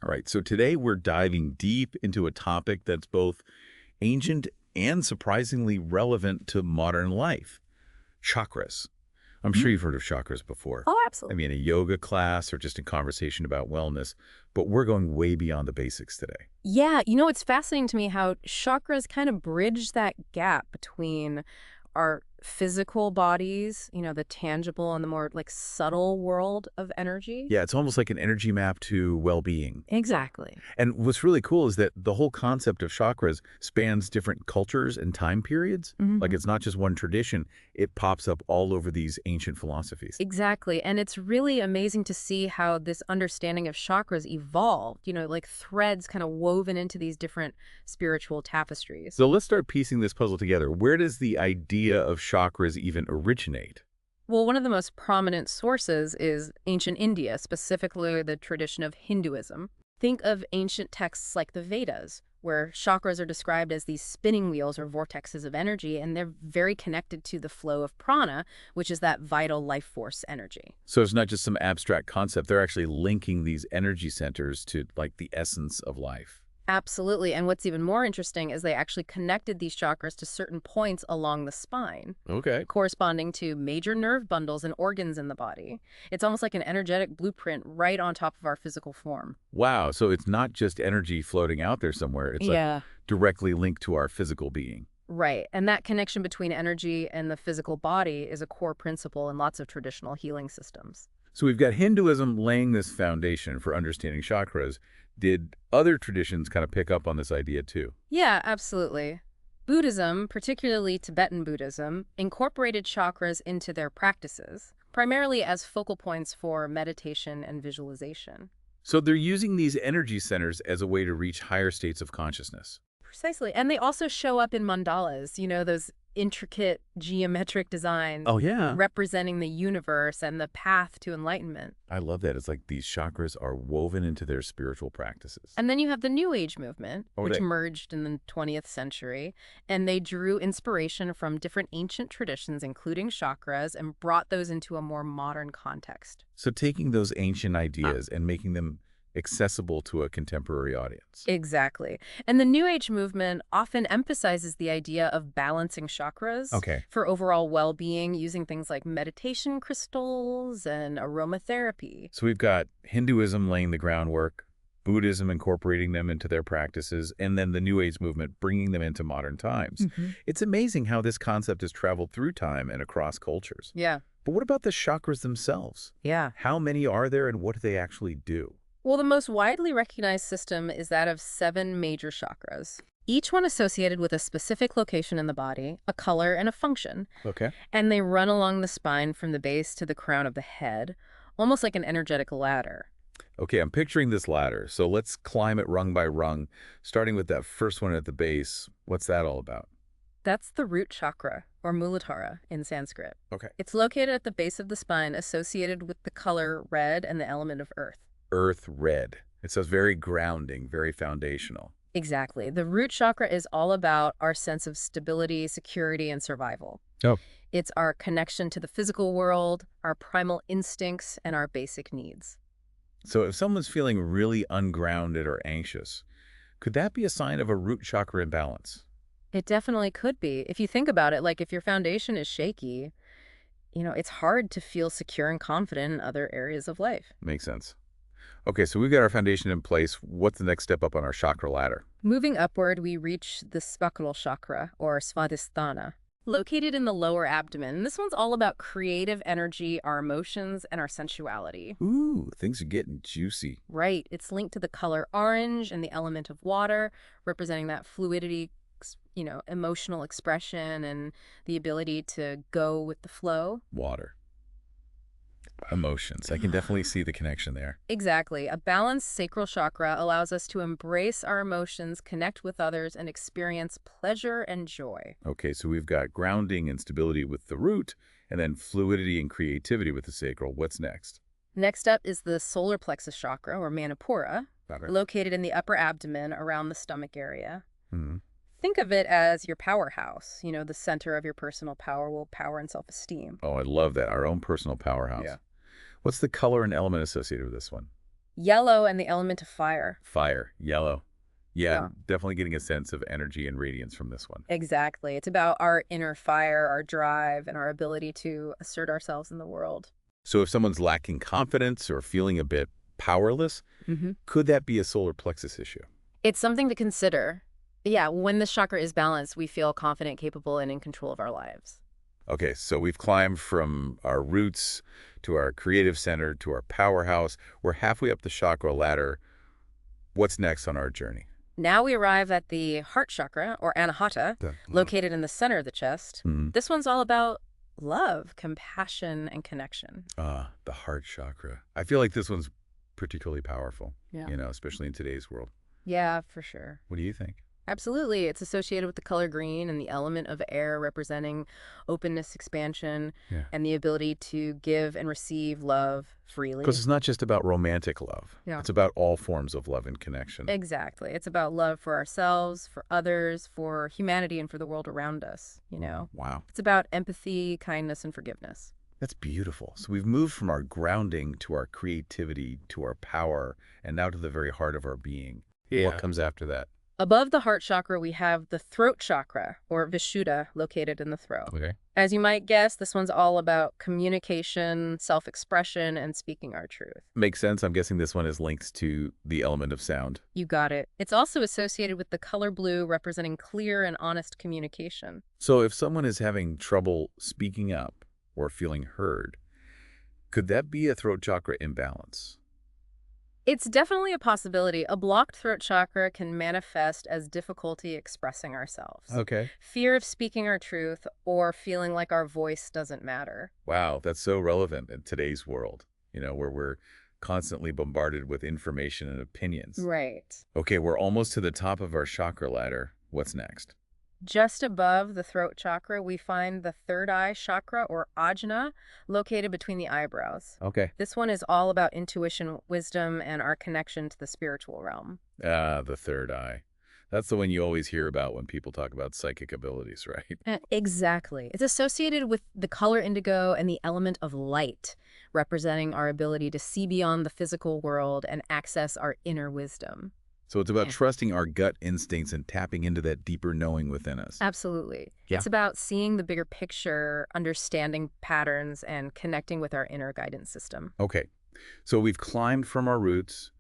All right, so today we're diving deep into a topic that's both ancient and surprisingly relevant to modern life, chakras. I'm sure you've heard of chakras before. Oh, I absolutely. mean, a yoga class or just in conversation about wellness, but we're going way beyond the basics today. Yeah, it's fascinating to me how chakras kind of bridge that gap between our physical bodies, the tangible and the more like subtle world of energy. Yeah, it's almost like an energy map to well-being. Exactly. And what's really cool is that the whole concept of chakras spans different cultures and time periods. Like hmm it's not just one tradition, it pops up all over these ancient philosophies. Exactly. And it's really amazing to see how this understanding of chakras evolved, like threads kind of woven into these different spiritual tapestries. So let's start piecing this puzzle together. Where does the idea of chakras even originate? Well, one of the most prominent sources is ancient India, specifically the tradition of Hinduism. Think of ancient texts like the Vedas, where chakras are described as these spinning wheels or vortexes of energy, and they're very connected to the flow of prana, which is that vital life force energy. So it's not just some abstract concept. They're actually linking these energy centers to like the essence of life. Absolutely. And what's even more interesting is they actually connected these chakras to certain points along the spine, Okay. corresponding to major nerve bundles and organs in the body. It's almost like an energetic blueprint right on top of our physical form. Wow. So it's not just energy floating out there somewhere. It's like Yeah. directly linked to our physical being. Right. And that connection between energy and the physical body is a core principle in lots of traditional healing systems. So we've got Hinduism laying this foundation for understanding chakras. Did other traditions kind of pick up on this idea too? Yeah, absolutely. Buddhism, particularly Tibetan Buddhism, incorporated chakras into their practices, primarily as focal points for meditation and visualization. So they're using these energy centers as a way to reach higher states of consciousness. Precisely. And they also show up in mandalas, those intricate geometric designs Oh, yeah. representing the universe and the path to enlightenment. I love that. It's like these chakras are woven into their spiritual practices. And then you have the New Age movement, Oh, which they- emerged in the 20th century, and they drew inspiration from different ancient traditions, including chakras, and brought those into a more modern context. So taking those ancient ideas and making them accessible to a contemporary audience. Exactly. And the New Age movement often emphasizes the idea of balancing chakras Okay. for overall well-being using things like meditation crystals and aromatherapy. So we've got Hinduism laying the groundwork, Buddhism incorporating them into their practices, and then the New Age movement bringing them into modern times. It's amazing how this concept has traveled through time and across cultures. Yeah. But what about the chakras themselves? Yeah. How many are there and what do they actually do? Well, the most widely recognized system is that of 7 major chakras, each one associated with a specific location in the body, a color, and a function. Okay. And they run along the spine from the base to the crown of the head, almost like an energetic ladder. Okay, I'm picturing this ladder. So let's climb it rung by rung, starting with that first one at the base. What's that all about? That's the root chakra, or Muladhara in Sanskrit. Okay. It's located at the base of the spine, associated with the color red and the element of earth. Earth red. It says very grounding, very foundational. Exactly. The root chakra is all about our sense of stability, security, and survival. Oh. It's our connection to the physical world, our primal instincts, and our basic needs. So if someone's feeling really ungrounded or anxious, could that be a sign of a root chakra imbalance? It definitely could be. If you think about it, like if your foundation is shaky, it's hard to feel secure and confident in other areas of life. Makes sense. Okay, so we've got our foundation in place. What's the next step up on our chakra ladder? Moving upward, we reach the sacral chakra, or svadhisthana, located in the lower abdomen. This one's all about creative energy, our emotions, and our sensuality. Ooh, things are getting juicy. Right. It's linked to the color orange and the element of water, representing that fluidity, emotional expression and the ability to go with the flow. Water. Emotions. I can definitely see the connection there. Exactly. A balanced sacral chakra allows us to embrace our emotions, connect with others, and experience pleasure and joy. Okay, so we've got grounding and stability with the root, and then fluidity and creativity with the sacral. What's next? Next up is the solar plexus chakra, or manipura, Got it. located in the upper abdomen around the stomach area. Hmm. Think of it as your powerhouse, the center of your personal power, willpower, and self-esteem. Oh, I love that. Our own personal powerhouse. Yeah. What's the color and element associated with this one? Yellow and the element of fire. Fire, yellow. Yeah, Yeah. I'm definitely getting a sense of energy and radiance from this one. Exactly. It's about our inner fire, our drive, and our ability to assert ourselves in the world. So if someone's lacking confidence or feeling a bit powerless, could that be a solar plexus issue? It's something to consider. Yeah, when the chakra is balanced, we feel confident, capable, and in control of our lives. Okay, so we've climbed from our roots to our creative center to our powerhouse. We're halfway up the chakra ladder. What's next on our journey? Now we arrive at the heart chakra, or anahata, located in the center of the chest. This one's all about love, compassion, and connection. The heart chakra. I feel like this one's particularly powerful, Yeah. Especially in today's world. Yeah, for sure. What do you think? Absolutely. It's associated with the color green and the element of air representing openness, expansion, and the ability to give and receive love freely. Because it's not just about romantic love. Yeah. It's about all forms of love and connection. Exactly. It's about love for ourselves, for others, for humanity, and for the world around us, Wow. It's about empathy, kindness, and forgiveness. That's beautiful. So we've moved from our grounding to our creativity, to our power, and now to the very heart of our being. Yeah. What comes after that? Above the heart chakra, we have the throat chakra, or Vishuddha, located in the throat. Okay. As you might guess, this one's all about communication, self-expression, and speaking our truth. Makes sense. I'm guessing this one is linked to the element of sound. You got it. It's also associated with the color blue, representing clear and honest communication. So if someone is having trouble speaking up or feeling heard, could that be a throat chakra imbalance? It's definitely a possibility. A blocked throat chakra can manifest as difficulty expressing ourselves. Okay. Fear of speaking our truth, or feeling like our voice doesn't matter. Wow, that's so relevant in today's world, where we're constantly bombarded with information and opinions. Right. Okay, we're almost to the top of our chakra ladder. What's next? Just above the throat chakra, we find the third eye chakra, or ajna, located between the eyebrows. Okay. This one is all about intuition, wisdom, and our connection to the spiritual realm. The third eye. That's the one you always hear about when people talk about psychic abilities, right? Exactly. It's associated with the color indigo and the element of light, representing our ability to see beyond the physical world and access our inner wisdom. So it's about trusting our gut instincts and tapping into that deeper knowing within us. Absolutely. Yeah. It's about seeing the bigger picture, understanding patterns, and connecting with our inner guidance system. Okay, so we've climbed from our roots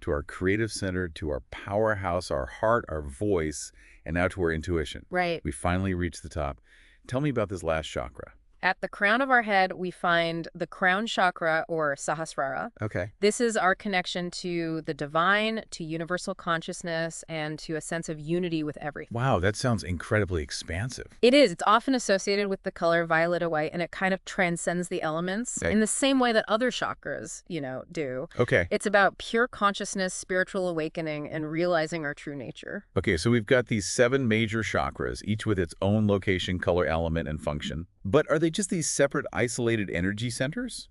to our creative center, to our powerhouse, our heart, our voice, and now to our intuition. Right. We finally reached the top. Tell me about this last chakra. At the crown of our head, we find the crown chakra, or Sahasrara. Okay. This is our connection to the divine, to universal consciousness, and to a sense of unity with everything. Wow, that sounds incredibly expansive. It is. It's often associated with the color violet or white, and it kind of transcends the elements in the same way that other chakras, do. Okay. It's about pure consciousness, spiritual awakening, and realizing our true nature. Okay, so we've got these 7 major chakras, each with its own location, color, element, and function. But are they just these separate, isolated energy centers?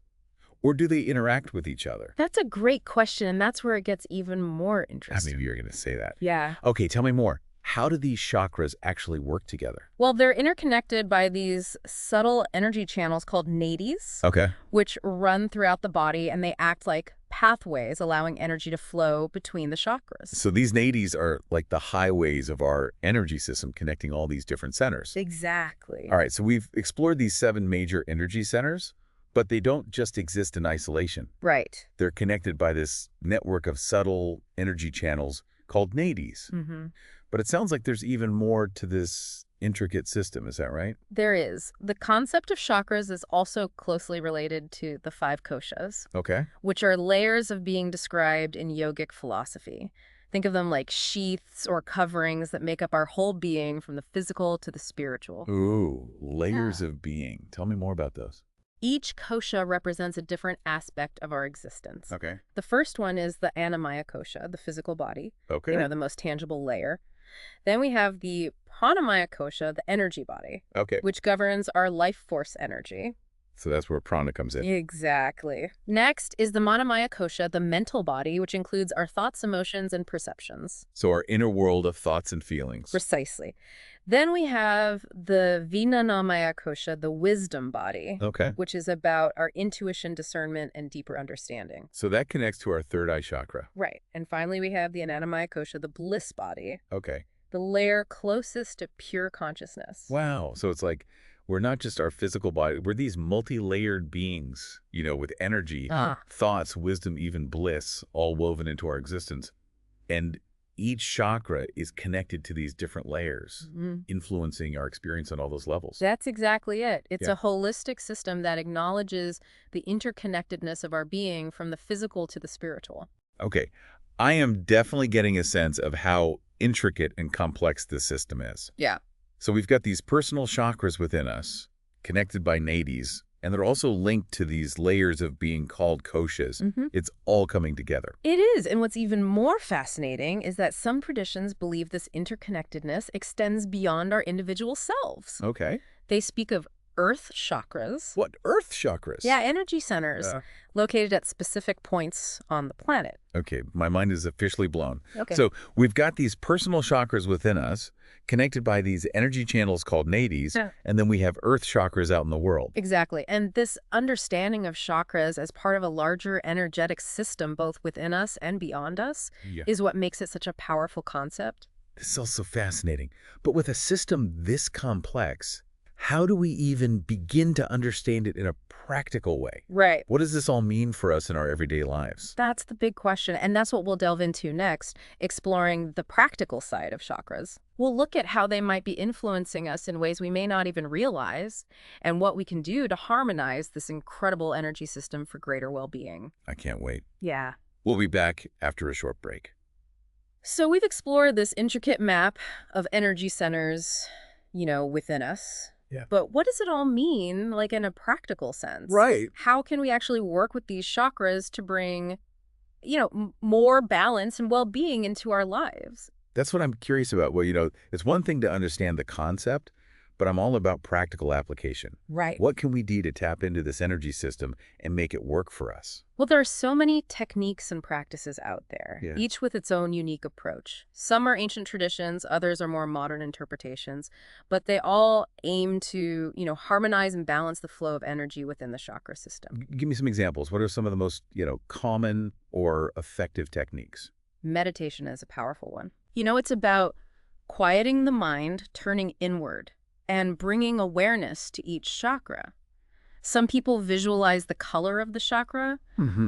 Or do they interact with each other? That's a great question, and that's where it gets even more interesting. Maybe you're going to say that. Yeah. Okay, tell me more. How do these chakras actually work together? Well, they're interconnected by these subtle energy channels called nadis, Okay. which run throughout the body, and they act like pathways, allowing energy to flow between the chakras. So these nadis are like the highways of our energy system connecting all these different centers. Exactly. All right, so we've explored these 7 major energy centers, but they don't just exist in isolation. Right. They're connected by this network of subtle energy channels called nadis. Mm-hmm. But it sounds like there's even more to this intricate system. Is that right? There is. The concept of chakras is also closely related to the 5 koshas, Okay. which are layers of being described in yogic philosophy. Think of them like sheaths or coverings that make up our whole being, from the physical to the spiritual. Ooh, layers of being. Tell me more about those. Each kosha represents a different aspect of our existence. Okay. The first one is the Annamaya kosha, the physical body, Okay. the most tangible layer. Then we have the Pranamaya kosha, the energy body, Okay. which governs our life force energy. So that's where prana comes in. Exactly. Next is the Manamaya Kosha, the mental body, which includes our thoughts, emotions, and perceptions. So our inner world of thoughts and feelings. Precisely. Then we have the Vijnanamaya Kosha, the wisdom body, Okay. which is about our intuition, discernment, and deeper understanding. So that connects to our third eye chakra. Right. And finally, we have the Anandamaya Kosha, the bliss body, Okay. the layer closest to pure consciousness. Wow. So it's like we're not just our physical body. We're these multi-layered beings, with energy, thoughts, wisdom, even bliss, all woven into our existence. And each chakra is connected to these different layers, influencing our experience on all those levels. That's exactly it. It's Yeah. a holistic system that acknowledges the interconnectedness of our being from the physical to the spiritual. Okay. I am definitely getting a sense of how intricate and complex this system is. Yeah. So we've got these personal chakras within us, connected by nadis, and they're also linked to these layers of being called koshas. It's all coming together. It is. And what's even more fascinating is that some traditions believe this interconnectedness extends beyond our individual selves. Okay. They speak of earth chakras. What? Earth chakras? Yeah, energy centers located at specific points on the planet. Okay, my mind is officially blown. Okay. So we've got these personal chakras within us, connected by these energy channels called nadis, and then we have earth chakras out in the world. Exactly. And this understanding of chakras as part of a larger energetic system, both within us and beyond us, is what makes it such a powerful concept. This is also fascinating. But with a system this complex, how do we even begin to understand it in a practical way? Right. What does this all mean for us in our everyday lives? That's the big question, and that's what we'll delve into next, exploring the practical side of chakras. We'll look at how they might be influencing us in ways we may not even realize, and what we can do to harmonize this incredible energy system for greater well-being. I can't wait. Yeah. We'll be back after a short break. So we've explored this intricate map of energy centers, within us. Yeah. But what does it all mean, like in a practical sense? Right. How can we actually work with these chakras to bring, more balance and well-being into our lives? That's what I'm curious about. Well, it's one thing to understand the concept, but I'm all about practical application. Right. What can we do to tap into this energy system and make it work for us? Well, there are so many techniques and practices out there, each with its own unique approach. Some are ancient traditions, others are more modern interpretations, but they all aim to, harmonize and balance the flow of energy within the chakra system. Give me some examples. What are some of the most, common or effective techniques? Meditation is a powerful one. It's about quieting the mind, turning inward, and bringing awareness to each chakra. Some people visualize the color of the chakra.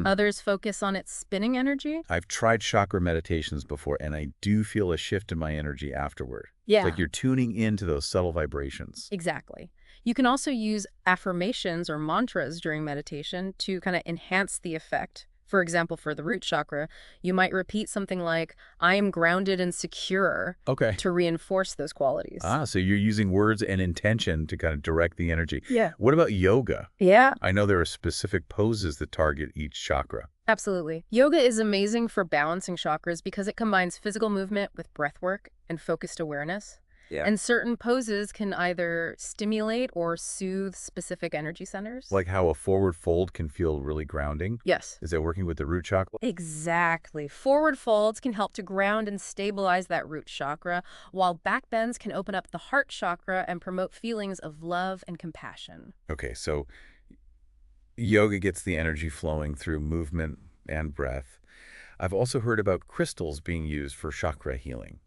Others focus on its spinning energy. I've tried chakra meditations before, and I do feel a shift in my energy afterward. Yeah. It's like you're tuning into those subtle vibrations. Exactly. You can also use affirmations or mantras during meditation to kind of enhance the effect. For example, for the root chakra, you might repeat something like, I am grounded and secure, to reinforce those qualities. So you're using words and intention to kind of direct the energy. Yeah. What about yoga? Yeah. I know there are specific poses that target each chakra. Absolutely. Yoga is amazing for balancing chakras because it combines physical movement with breath work and focused awareness. Yeah. And certain poses can either stimulate or soothe specific energy centers. Like how a forward fold can feel really grounding? Yes. Is that working with the root chakra? Exactly. Forward folds can help to ground and stabilize that root chakra, while back bends can open up the heart chakra and promote feelings of love and compassion. Okay, so yoga gets the energy flowing through movement and breath. I've also heard about crystals being used for chakra healing.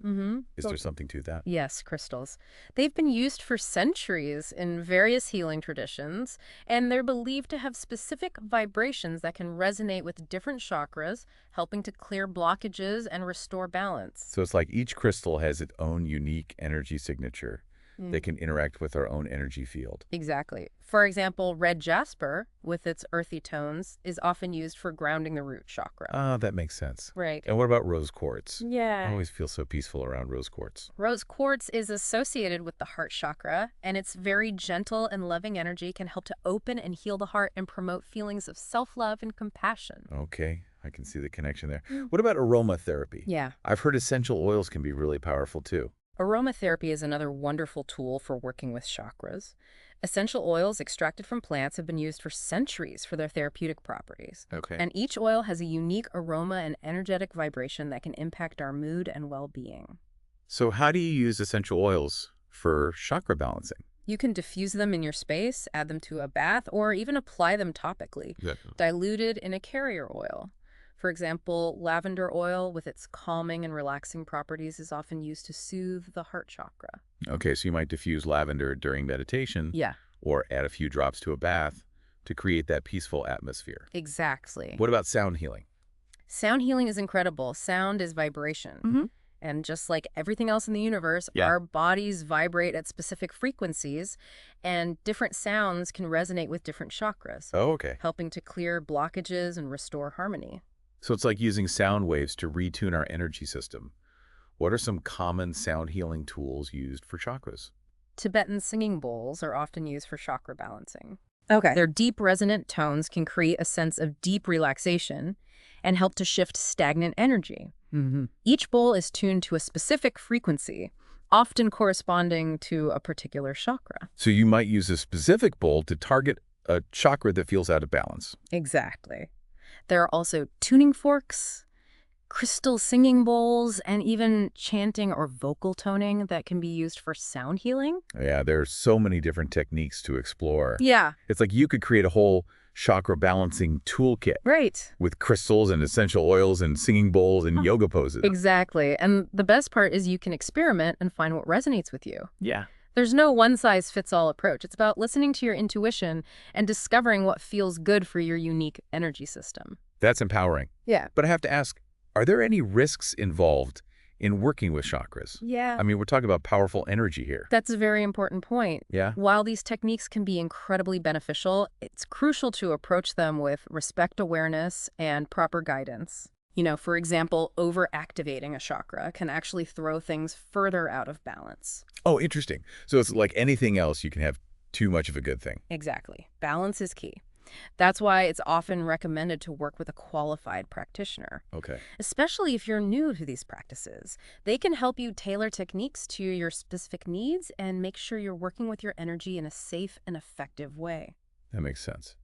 Is there something to that? Yes, crystals. They've been used for centuries in various healing traditions, and they're believed to have specific vibrations that can resonate with different chakras, helping to clear blockages and restore balance. So it's like each crystal has its own unique energy signature. They can interact with our own energy field. Exactly. For example, red jasper, with its earthy tones, is often used for grounding the root chakra. Ah, that makes sense. Right. And what about rose quartz? Yeah. I always feel so peaceful around rose quartz. Rose quartz is associated with the heart chakra, and its very gentle and loving energy can help to open and heal the heart and promote feelings of self-love and compassion. Okay, I can see the connection there. What about aromatherapy? Yeah. I've heard essential oils can be really powerful too. Aromatherapy is another wonderful tool for working with chakras. Essential oils extracted from plants have been used for centuries for their therapeutic properties. Okay. And each oil has a unique aroma and energetic vibration that can impact our mood and well-being. So how do you use essential oils for chakra balancing? You can diffuse them in your space, add them to a bath, or even apply them topically, diluted in a carrier oil. For example, lavender oil with its calming and relaxing properties is often used to soothe the heart chakra. Okay, so you might diffuse lavender during meditation Yeah, or add a few drops to a bath to create that peaceful atmosphere. exactly. What about sound healing? Sound healing is incredible. Sound is vibration. And just like everything else in the universe, our bodies vibrate at specific frequencies, and different sounds can resonate with different chakras, Oh, okay. helping to clear blockages and restore harmony. So it's like using sound waves to retune our energy system. What are some common sound healing tools used for chakras? Tibetan singing bowls are often used for chakra balancing. Okay. Their deep resonant tones can create a sense of deep relaxation and help to shift stagnant energy. Each bowl is tuned to a specific frequency, often corresponding to a particular chakra. So you might use a specific bowl to target a chakra that feels out of balance. Exactly. There are also tuning forks, crystal singing bowls, and even chanting or vocal toning that can be used for sound healing. Yeah, there are so many different techniques to explore. Yeah, It's like you could create a whole chakra balancing toolkit right. with crystals and essential oils and singing bowls and yoga poses. Exactly. And the best part is you can experiment and find what resonates with you. Yeah. There's no one-size-fits-all approach. It's about listening to your intuition and discovering what feels good for your unique energy system. That's empowering. Yeah. But I have to ask, are there any risks involved in working with chakras? Yeah. I mean, we're talking about powerful energy here. That's a very important point. Yeah? While these techniques can be incredibly beneficial, it's crucial to approach them with respect, awareness, and proper guidance. You know, for example, overactivating a chakra can actually throw things further out of balance. Oh, interesting. So it's like anything else, you can have too much of a good thing. Exactly. Balance is key. That's why it's often recommended to work with a qualified practitioner, Okay. especially if you're new to these practices. They can help you tailor techniques to your specific needs and make sure you're working with your energy in a safe and effective way. That makes sense.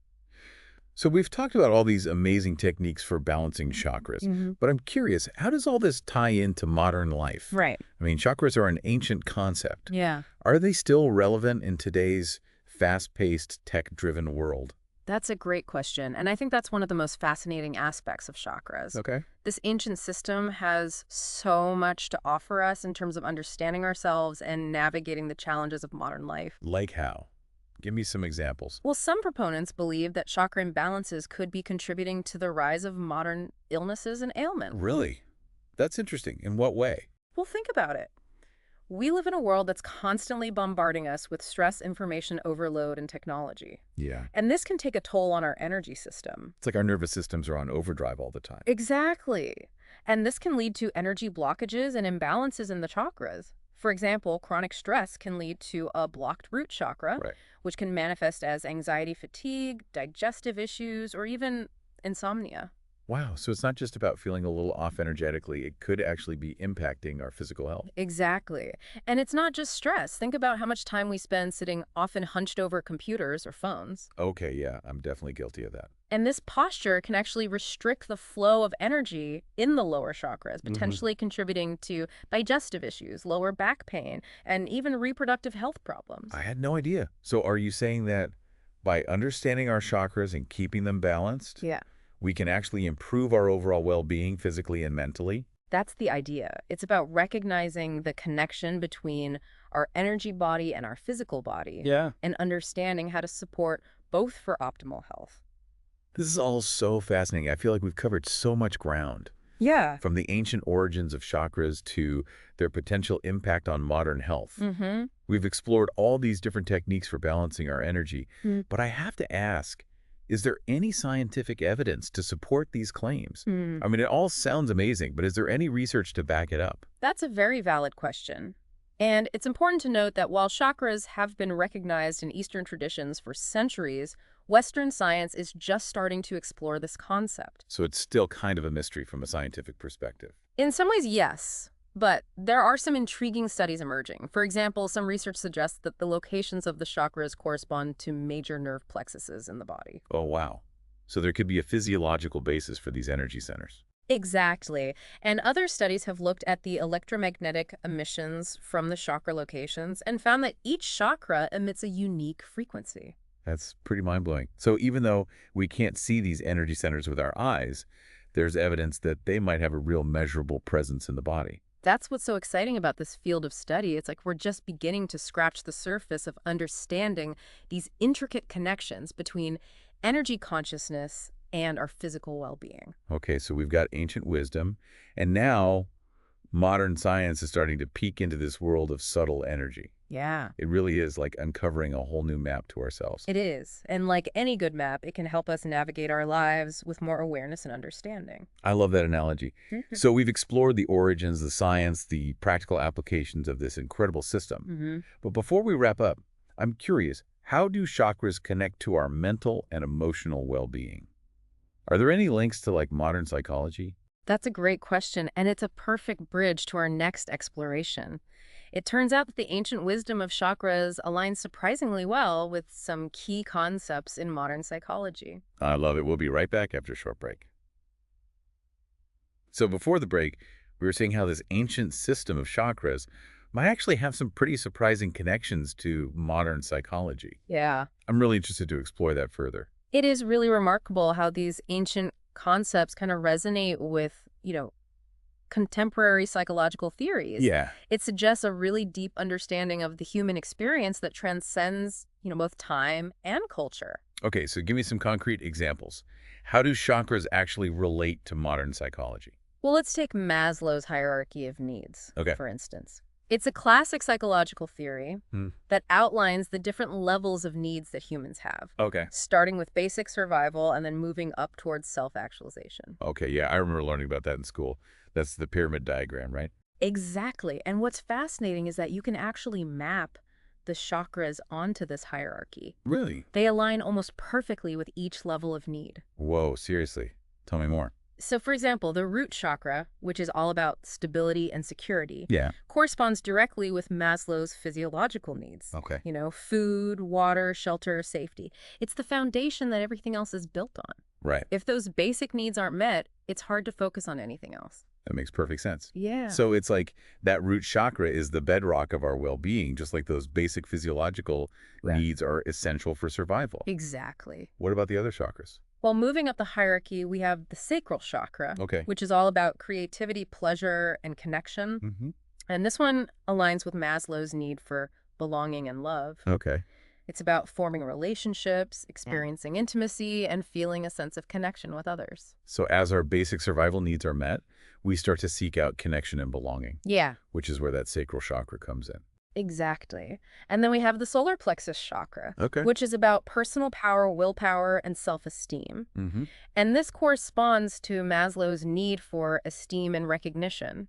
So we've talked about all these amazing techniques for balancing chakras, but I'm curious, how does all this tie into modern life? Right. I mean, chakras are an ancient concept. Yeah. Are they still relevant in today's fast-paced, tech-driven world? That's a great question, and I think that's one of the most fascinating aspects of chakras. Okay. This ancient system has so much to offer us in terms of understanding ourselves and navigating the challenges of modern life. Like how? Give me some examples. Well, some proponents believe that chakra imbalances could be contributing to the rise of modern illnesses and ailments. Really? That's interesting. In what way? Well, think about it. We live in a world that's constantly bombarding us with stress, information overload, and technology. Yeah. And this can take a toll on our energy system. It's like our nervous systems are on overdrive all the time. Exactly. And this can lead to energy blockages and imbalances in the chakras. For example, chronic stress can lead to a blocked root chakra, Right. which can manifest as anxiety, fatigue, digestive issues, or even insomnia. Wow. So it's not just about feeling a little off energetically. It could actually be impacting our physical health. Exactly. And it's not just stress. Think about how much time we spend sitting often hunched over computers or phones. Okay. Yeah. I'm definitely guilty of that. And this posture can actually restrict the flow of energy in the lower chakras, potentially contributing to digestive issues, lower back pain, and even reproductive health problems. I had no idea. So are you saying that by understanding our chakras and keeping them balanced, Yeah. we can actually improve our overall well-being physically and mentally? That's the idea. It's about recognizing the connection between our energy body and our physical body. Yeah. And understanding how to support both for optimal health. This is all so fascinating. I feel like we've covered so much ground, Yeah. from the ancient origins of chakras to their potential impact on modern health. We've explored all these different techniques for balancing our energy. But I have to ask, is there any scientific evidence to support these claims? I mean, it all sounds amazing, but is there any research to back it up? That's a very valid question. And it's important to note that while chakras have been recognized in Eastern traditions for centuries, Western science is just starting to explore this concept. So it's still kind of a mystery from a scientific perspective. In some ways, yes. But there are some intriguing studies emerging. For example, some research suggests that the locations of the chakras correspond to major nerve plexuses in the body. Oh, wow. So there could be a physiological basis for these energy centers. Exactly. And other studies have looked at the electromagnetic emissions from the chakra locations and found that each chakra emits a unique frequency. That's pretty mind-blowing. So even though we can't see these energy centers with our eyes, there's evidence that they might have a real measurable presence in the body. That's what's so exciting about this field of study. It's like we're just beginning to scratch the surface of understanding these intricate connections between energy consciousness and our physical well-being. Okay, so we've got ancient wisdom, and now modern science is starting to peek into this world of subtle energy. Yeah. It really is like uncovering a whole new map to ourselves. It is. And like any good map, it can help us navigate our lives with more awareness and understanding. I love that analogy. So we've explored the origins, the science, the practical applications of this incredible system. But before we wrap up, I'm curious, how do chakras connect to our mental and emotional well-being? Are there any links to like modern psychology? That's a great question, and it's a perfect bridge to our next exploration. It turns out that the ancient wisdom of chakras aligns surprisingly well with some key concepts in modern psychology. I love it. We'll be right back after a short break. So before the break, we were seeing how this ancient system of chakras might actually have some pretty surprising connections to modern psychology. Yeah. I'm really interested to explore that further. It is really remarkable how these ancient concepts kind of resonate with, contemporary psychological theories. Yeah. It suggests a really deep understanding of the human experience that transcends, both time and culture. Okay, so give me some concrete examples. How do chakras actually relate to modern psychology? Well, let's take Maslow's hierarchy of needs, Okay. for instance. It's a classic psychological theory that outlines the different levels of needs that humans have, Okay. starting with basic survival and then moving up towards self-actualization. Okay, yeah, I remember learning about that in school. That's the pyramid diagram, right? Exactly. And what's fascinating is that you can actually map the chakras onto this hierarchy. Really? They align almost perfectly with each level of need. Whoa, seriously. Tell me more. So, for example, the root chakra, which is all about stability and security, Yeah. corresponds directly with Maslow's physiological needs. Okay. Food, water, shelter, safety. It's the foundation that everything else is built on. Right. If those basic needs aren't met, it's hard to focus on anything else. That makes perfect sense. Yeah. So it's like that root chakra is the bedrock of our well-being, just like those basic physiological needs are essential for survival. Exactly. What about the other chakras? Well, moving up the hierarchy, we have the sacral chakra, Okay. which is all about creativity, pleasure, and connection. And this one aligns with Maslow's need for belonging and love. Okay. It's about forming relationships, experiencing intimacy, and feeling a sense of connection with others. So as our basic survival needs are met, we start to seek out connection and belonging, Yeah, which is where that sacral chakra comes in. exactly. And then we have the solar plexus chakra, Okay. which is about personal power, willpower, and self-esteem. And this corresponds to Maslow's need for esteem and recognition.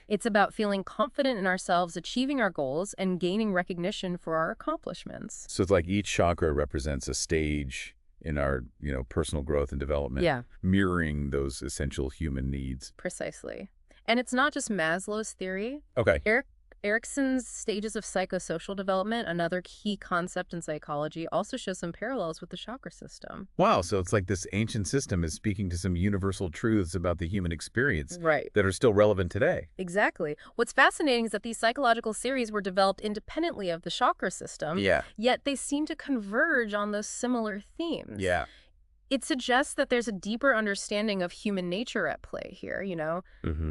It's about feeling confident in ourselves, achieving our goals, and gaining recognition for our accomplishments. So it's like each chakra represents a stage in our, personal growth and development, Yeah, mirroring those essential human needs. precisely. And it's not just Maslow's theory. Okay. Erikson's stages of psychosocial development, another key concept in psychology, also shows some parallels with the chakra system. Wow, so it's like this ancient system is speaking to some universal truths about the human experience Right. that are still relevant today. Exactly. What's fascinating is that these psychological theories were developed independently of the chakra system, yet they seem to converge on those similar themes. Yeah. It suggests that there's a deeper understanding of human nature at play here,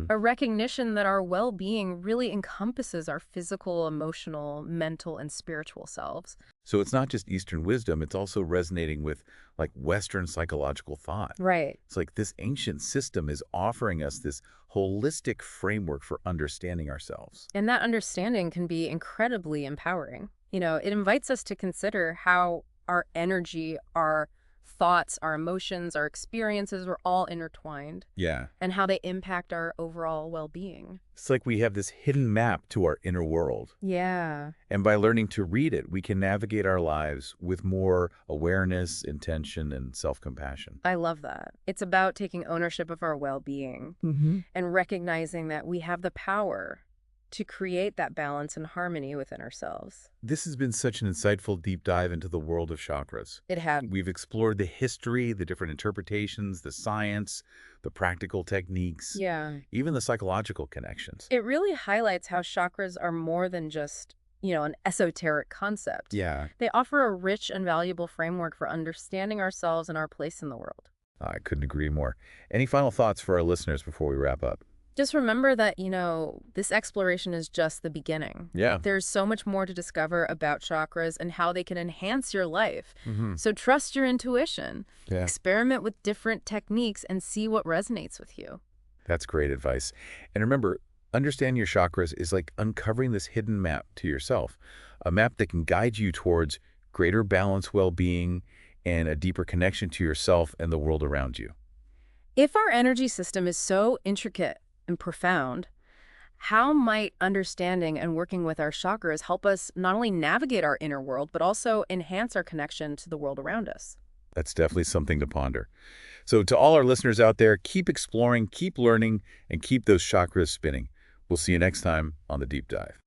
a recognition that our well-being really encompasses our physical, emotional, mental, and spiritual selves. So it's not just Eastern wisdom, it's also resonating with like Western psychological thought. Right. It's like this ancient system is offering us this holistic framework for understanding ourselves. And that understanding can be incredibly empowering. It invites us to consider how our energy, our thoughts, our emotions, our experiences are all intertwined, Yeah. and how they impact our overall well-being. It's like we have this hidden map to our inner world. Yeah. And by learning to read it, we can navigate our lives with more awareness, intention, and self-compassion. I love that. It's about taking ownership of our well-being and recognizing that we have the power to create that balance and harmony within ourselves. This has been such an insightful deep dive into the world of chakras. It had. We've explored the history, the different interpretations, the science, the practical techniques, Yeah. even the psychological connections. It really highlights how chakras are more than just, an esoteric concept. Yeah, They offer a rich and valuable framework for understanding ourselves and our place in the world. I couldn't agree more. Any final thoughts for our listeners before we wrap up? Just remember that, this exploration is just the beginning. Yeah. There's so much more to discover about chakras and how they can enhance your life. Mm-hmm. So trust your intuition. Yeah. Experiment with different techniques and see what resonates with you. That's great advice. And remember, understanding your chakras is like uncovering this hidden map to yourself, a map that can guide you towards greater balance, well-being, and a deeper connection to yourself and the world around you. If our energy system is so intricate and profound, how might understanding and working with our chakras help us not only navigate our inner world, but also enhance our connection to the world around us? That's definitely something to ponder. So to all our listeners out there, keep exploring, keep learning, and keep those chakras spinning. We'll see you next time on The Deep Dive.